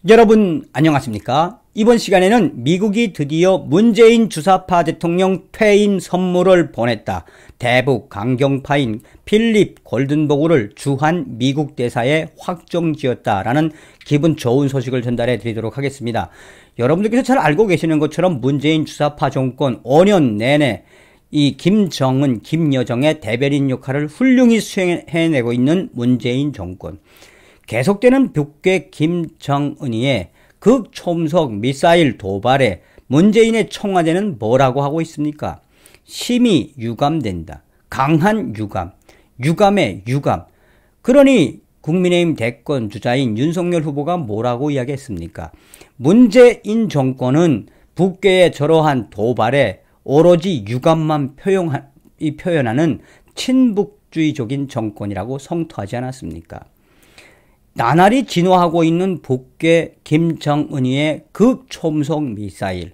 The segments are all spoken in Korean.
여러분 안녕하십니까? 이번 시간에는 미국이 드디어 문재인 주사파 대통령 퇴임 선물을 보냈다. 대북 강경파인 필립 골든보그를 주한 미국 대사에 확정지었다라는 기분 좋은 소식을 전달해 드리도록 하겠습니다. 여러분들께서 잘 알고 계시는 것처럼 문재인 주사파 정권 5년 내내 이 김정은, 김여정의 대변인 역할을 훌륭히 수행해내고 있는 문재인 정권. 계속되는 북괴 김정은이의 극초음속 미사일 도발에 문재인의 청와대는 뭐라고 하고 있습니까? 심히 유감된다. 강한 유감. 유감의 유감. 그러니 국민의힘 대권 주자인 윤석열 후보가 뭐라고 이야기했습니까? 문재인 정권은 북괴의 저러한 도발에 오로지 유감만 표현하는 친북주의적인 정권이라고 성토하지 않았습니까? 나날이 진화하고 있는 북괴 김정은이의 극초음속 미사일.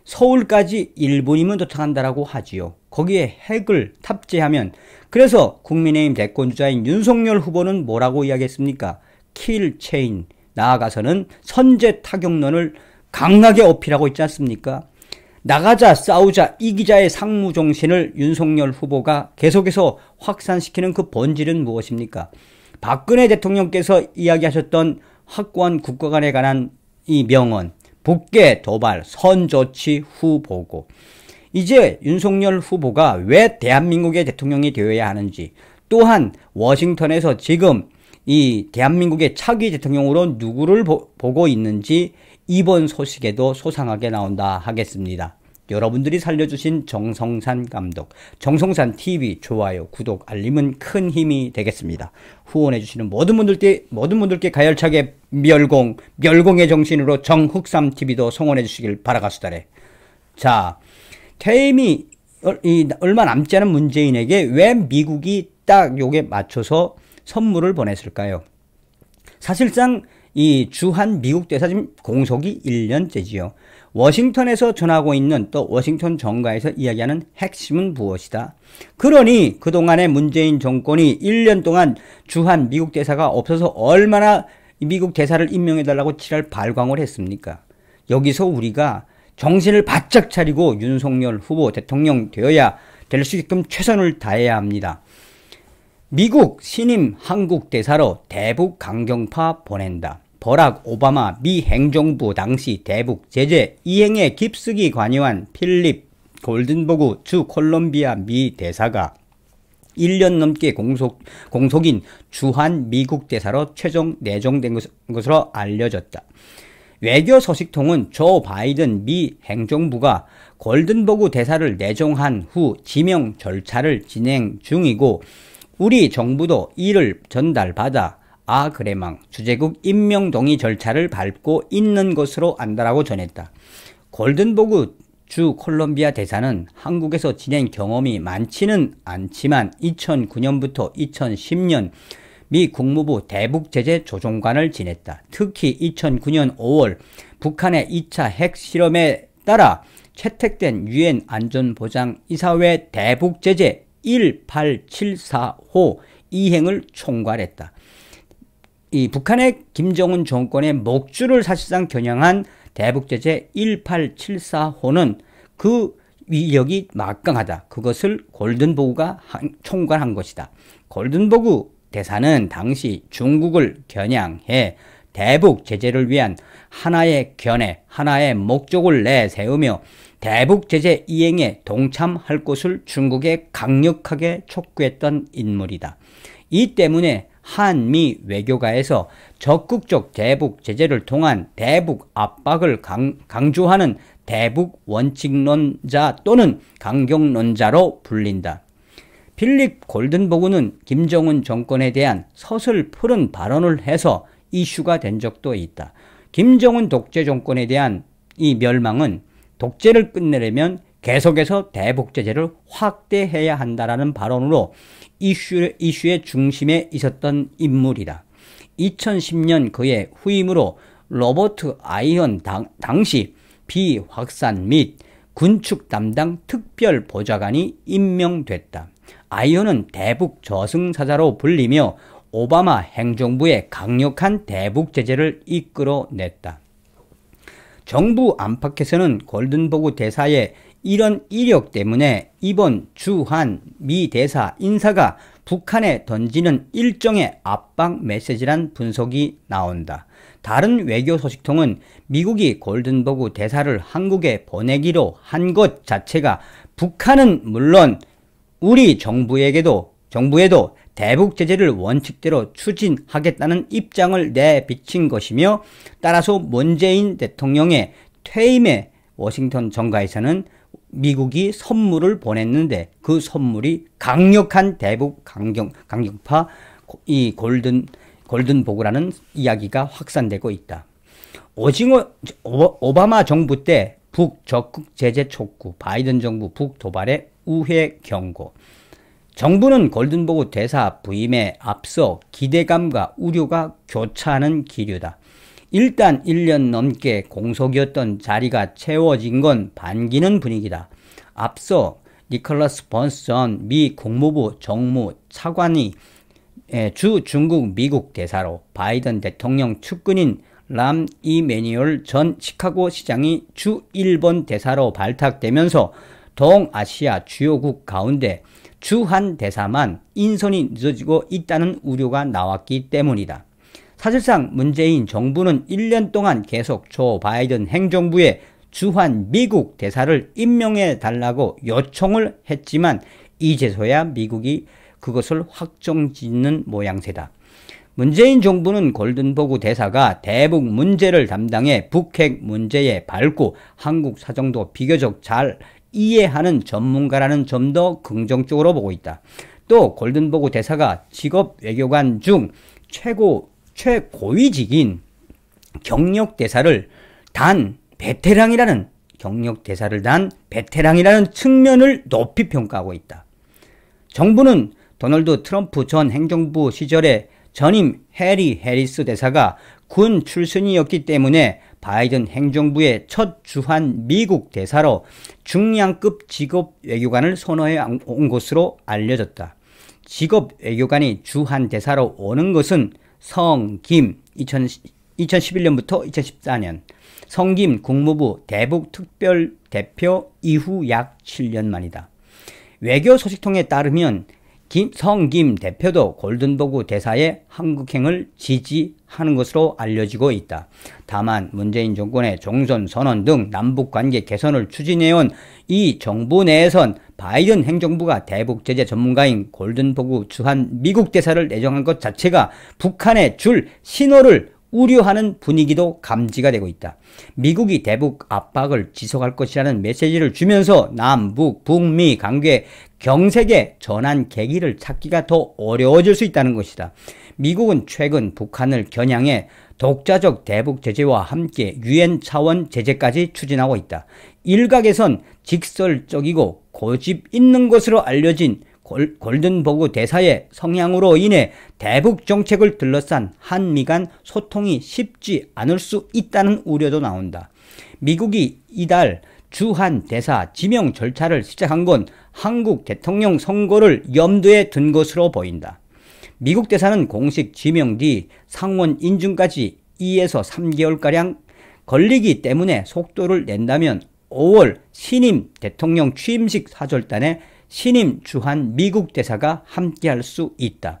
서울까지 1분이면 도착한다라고 하지요. 거기에 핵을 탑재하면, 그래서 국민의힘 대권주자인 윤석열 후보는 뭐라고 이야기했습니까? 킬 체인, 나아가서는 선제 타격론을 강하게 어필하고 있지 않습니까? 나가자 싸우자 이기자의 상무정신을 윤석열 후보가 계속해서 확산시키는 그 본질은 무엇입니까? 박근혜 대통령께서 이야기하셨던 확고한 국가관에 관한 이 명언, 북괴 도발, 선조치 후 보고. 이제 윤석열 후보가 왜 대한민국의 대통령이 되어야 하는지, 또한 워싱턴에서 지금 이 대한민국의 차기 대통령으로 누구를 보고 있는지 이번 소식에도 소상하게 나온다 하겠습니다. 여러분들이 살려주신 정성산 감독, 정성산 TV 좋아요, 구독, 알림은 큰 힘이 되겠습니다. 후원해주시는 모든 분들께 가열차게 멸공의 정신으로 정흑삼 TV도 성원해주시길 바라가수다래. 자, 퇴임이 얼마 남지 않은 문재인에게 왜 미국이 딱 요게 맞춰서 선물을 보냈을까요? 사실상 이 주한 미국 대사 지금 공석이 1년째지요. 워싱턴에서 전하고 있는, 또 워싱턴 정가에서 이야기하는 핵심은 무엇이다? 그러니 그동안의 문재인 정권이 1년 동안 주한 미국 대사가 없어서 얼마나 미국 대사를 임명해달라고 지랄 발광을 했습니까? 여기서 우리가 정신을 바짝 차리고 윤석열 후보 대통령 되어야 될 수 있게끔 최선을 다해야 합니다. 미국 신임 한국 대사로 대북 강경파 보낸다. 버락 오바마 미 행정부 당시 대북 제재 이행에 깊숙이 관여한 필립 골든보그 주 콜롬비아 미 대사가 1년 넘게 공속인 주한 미국 대사로 최종 내정된 것으로 알려졌다. 외교 소식통은 조 바이든 미 행정부가 골든보그 대사를 내정한 후 지명 절차를 진행 중이고, 우리 정부도 이를 전달받아 그래망 주재국 임명 동의 절차를 밟고 있는 것으로 안다라고 전했다. 골든보그 주 콜롬비아 대사는 한국에서 지낸 경험이 많지는 않지만 2009년부터 2010년 미 국무부 대북제재 조정관을 지냈다. 특히 2009년 5월 북한의 2차 핵실험에 따라 채택된 유엔 안전보장이사회 대북제재 1874호 이행을 총괄했다. 이 북한의 김정은 정권의 목줄을 사실상 겨냥한 대북제재 1874호는 그 위력이 막강하다. 그것을 골든보그가 총괄한 것이다. 골든보그 대사는 당시 중국을 겨냥해 대북 제재를 위한 하나의 견해, 하나의 목적을 내세우며 대북 제재 이행에 동참할 것을 중국에 강력하게 촉구했던 인물이다. 이 때문에 한미 외교가에서 적극적 대북 제재를 통한 대북 압박을 강조하는 대북 원칙론자 또는 강경론자로 불린다. 필립 골든보그는 김정은 정권에 대한 서슬푸른 발언을 해서 이슈가 된 적도 있다. 김정은 독재 정권에 대한 이 멸망은 독재를 끝내려면 계속해서 대북 제재를 확대해야 한다라는 발언으로 이슈의 중심에 있었던 인물이다. 2010년 그의 후임으로 로버트 아이언 당시 비확산 및 군축 담당 특별보좌관이 임명됐다. 아이언은 대북 저승사자로 불리며 오바마 행정부의 강력한 대북 제재를 이끌어냈다. 정부 안팎에서는 골든버그 대사의 이런 이력 때문에 이번 주한 미 대사 인사가 북한에 던지는 일종의 압박 메시지란 분석이 나온다. 다른 외교 소식통은 미국이 골든버그 대사를 한국에 보내기로 한 것 자체가 북한은 물론 우리 정부에도 대북 제재를 원칙대로 추진하겠다는 입장을 내비친 것이며, 따라서 문재인 대통령의 퇴임에 워싱턴 정가에서는 미국이 선물을 보냈는데 그 선물이 강력한 대북 강경파 이 골든버그라는 이야기가 확산되고 있다. 오바마 정부 때 북 적극 제재 촉구, 바이든 정부 북 도발의 우회 경고. 정부는 골든버그 대사 부임에 앞서 기대감과 우려가 교차하는 기류다. 일단 1년 넘게 공석이었던 자리가 채워진 건 반기는 분위기다. 앞서 니콜라스 번스 전 미 국무부 정무 차관이 주 중국 미국 대사로, 바이든 대통령 측근인 람 이메뉴얼 전 시카고 시장이 주 일본 대사로 발탁되면서 동아시아 주요국 가운데 주한 대사만 인선이 늦어지고 있다는 우려가 나왔기 때문이다. 사실상 문재인 정부는 1년 동안 계속 조 바이든 행정부에 주한 미국 대사를 임명해 달라고 요청을 했지만 이제서야 미국이 그것을 확정짓는 모양새다. 문재인 정부는 골든버그 대사가 대북 문제를 담당해 북핵 문제에 밝고 한국 사정도 비교적 잘 이해하는 전문가라는 점도 긍정적으로 보고 있다. 또 골든버그 대사가 직업 외교관 중 최고위직인 경력 대사를 단 베테랑이라는 측면을 높이 평가하고 있다. 정부는 도널드 트럼프 전 행정부 시절에 전임 해리 해리스 대사가 군 출신이었기 때문에 바이든 행정부의 첫 주한 미국 대사로 중량급 직업 외교관을 선호해 온 것으로 알려졌다. 직업 외교관이 주한 대사로 오는 것은 성김 2011년부터 2014년 성김 국무부 대북 특별대표 이후 약 7년 만이다. 외교 소식통에 따르면 성김 대표도 골든버그 대사의 한국행을 지지하는 것으로 알려지고 있다. 다만 문재인 정권의 종전선언 등 남북관계 개선을 추진해온 이 정부 내에선 바이든 행정부가 대북제재 전문가인 골든버그 주한 미국 대사를 내정한 것 자체가 북한에 줄 신호를 우려하는 분위기도 감지가 되고 있다. 미국이 대북 압박을 지속할 것이라는 메시지를 주면서 남북, 북미 관계 경색의 전환 계기를 찾기가 더 어려워질 수 있다는 것이다. 미국은 최근 북한을 겨냥해 독자적 대북 제재와 함께 유엔 차원 제재까지 추진하고 있다. 일각에선 직설적이고 고집 있는 것으로 알려진 골든버그 대사의 성향으로 인해 대북 정책을 둘러싼 한미 간 소통이 쉽지 않을 수 있다는 우려도 나온다. 미국이 이달 주한 대사 지명 절차를 시작한 건 한국 대통령 선거를 염두에 둔 것으로 보인다. 미국 대사는 공식 지명 뒤 상원 인준까지 2에서 3개월가량 걸리기 때문에 속도를 낸다면 5월 신임 대통령 취임식 사절단에 신임 주한 미국 대사가 함께할 수 있다.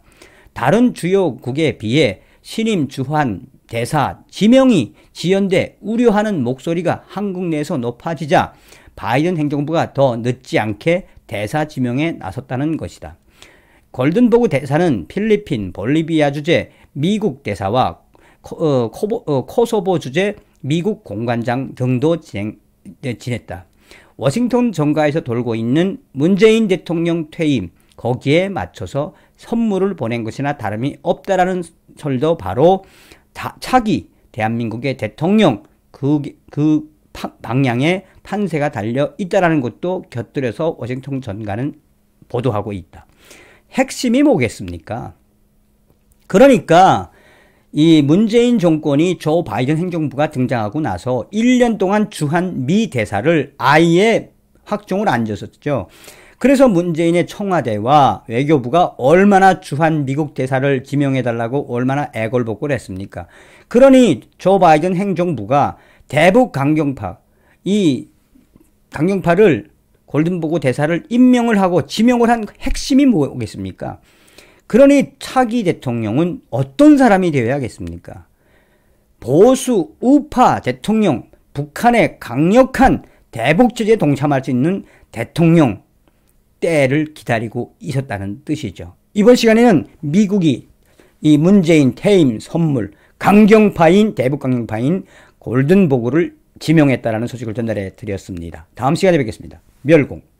다른 주요국에 비해 신임 주한 대사 지명이 지연돼 우려하는 목소리가 한국 내에서 높아지자 바이든 행정부가 더 늦지 않게 대사 지명에 나섰다는 것이다. 골든버그 대사는 필리핀, 볼리비아 주재 미국 대사와 코소보 주재 미국 공관장 등도 지냈다. 워싱턴 정가에서 돌고 있는 문재인 대통령 퇴임, 거기에 맞춰서 선물을 보낸 것이나 다름이 없다라는 설도 바로 차기 대한민국의 대통령 그 방향에 판세가 달려 있다라는 것도 곁들여서 워싱턴 정가는 보도하고 있다. 핵심이 뭐겠습니까? 그러니까 이 문재인 정권이 조 바이든 행정부가 등장하고 나서 1년 동안 주한 미 대사를 아예 확정을 안 줬었죠. 그래서 문재인의 청와대와 외교부가 얼마나 주한 미국 대사를 지명해달라고 얼마나 애걸복걸 했습니까? 그러니 조 바이든 행정부가 대북 강경파, 이 강경파를 골든보고 대사를 임명을 하고 지명을 한 핵심이 뭐겠습니까? 그러니 차기 대통령은 어떤 사람이 되어야겠습니까? 보수 우파 대통령, 북한의 강력한 대북 제재에 동참할 수 있는 대통령 때를 기다리고 있었다는 뜻이죠. 이번 시간에는 미국이 이 문재인 퇴임 선물 강경파인 대북 강경파인 골든보고를 지명했다라는 소식을 전달해 드렸습니다. 다음 시간에 뵙겠습니다. 멸공.